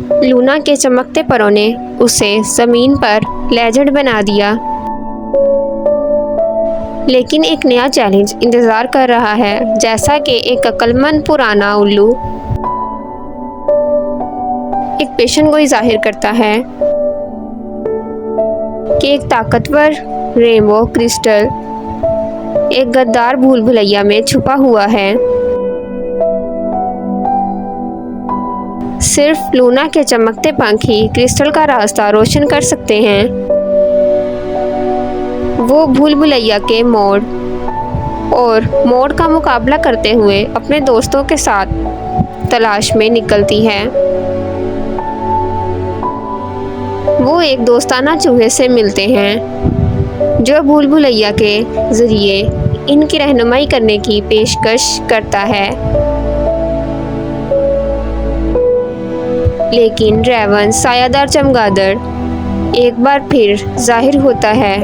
Luna के चमकते परों ने उसे ज़मीन पर लेजेंड बना दिया, लेकिन एक नया चैलेंज इंतज़ार कर रहा है। जैसा कि एक अक्लमंद पुराना उल्लू एक पेशन गोई जाहिर करता है कि एक ताकतवर रेनबो क्रिस्टल एक गद्दार भूल भुलैया में छुपा हुआ है। सिर्फ लूना के चमकते पंख ही क्रिस्टल का रास्ता रोशन कर सकते हैं। वो भूल भुलैया के मोड़ का मुकाबला करते हुए अपने दोस्तों के साथ तलाश में निकलती है। वो एक दोस्ताना चूहे से मिलते हैं जो भूल भुलैया के ज़रिए इनकी रहनुमाई करने की पेशकश करता है, लेकिन रेवन सायादार चमगादड़ एक बार फिर जाहिर होता है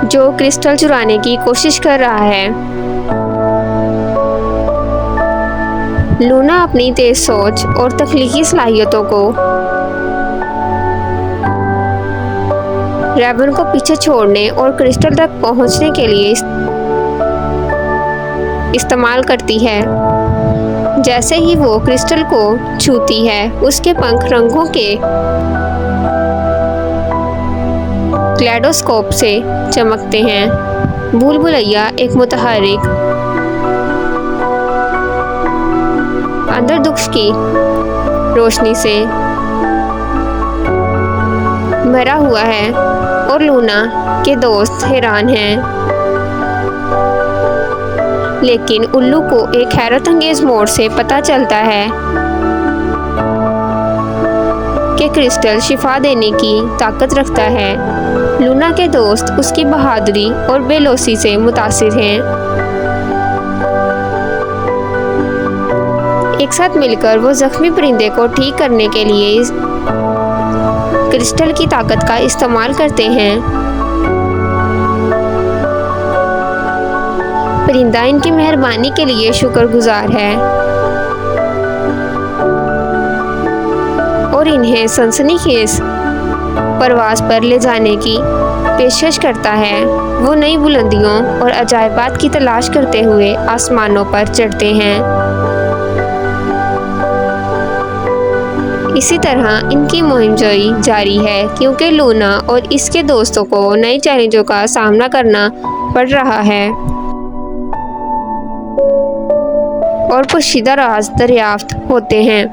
जो क्रिस्टल चुराने की कोशिश कर रहा है। लूना अपनी तेज सोच और तख्लीकी सलाहियतों को रेवन को पीछे छोड़ने और क्रिस्टल तक पहुंचने के लिए इस्तेमाल करती है। जैसे ही वो क्रिस्टल को छूती है, उसके पंख रंगों के क्लेडोस्कोप से चमकते हैं। भूल भुलैया एक मुतहर्रिक अंदर दुख की रोशनी से भरा हुआ है और लूना के दोस्त हैरान हैं। लेकिन उल्लू को एक हैरत अंगेज मोड़ से पता चलता है कि क्रिस्टल शिफा देने की ताकत रखता है। लूना के दोस्त उसकी बहादुरी और बेलौसी से मुतासिर हैं। एक साथ मिलकर वो जख्मी परिंदे को ठीक करने के लिए क्रिस्टल की ताकत का इस्तेमाल करते हैं। परिंदा इनकी मेहरबानी के लिए शुक्रगुजार है और इन्हें सनसनीखेज परवाज़ पर ले जाने की पेशकश करता है। वो नई बुलंदियों और अजायबात की तलाश करते हुए आसमानों पर चढ़ते हैं। इसी तरह इनकी मुहिमजोई जारी है, क्योंकि लूना और इसके दोस्तों को नए चैलेंजों का सामना करना पड़ रहा है और पोशीदा राज दरियाफ्त होते हैं।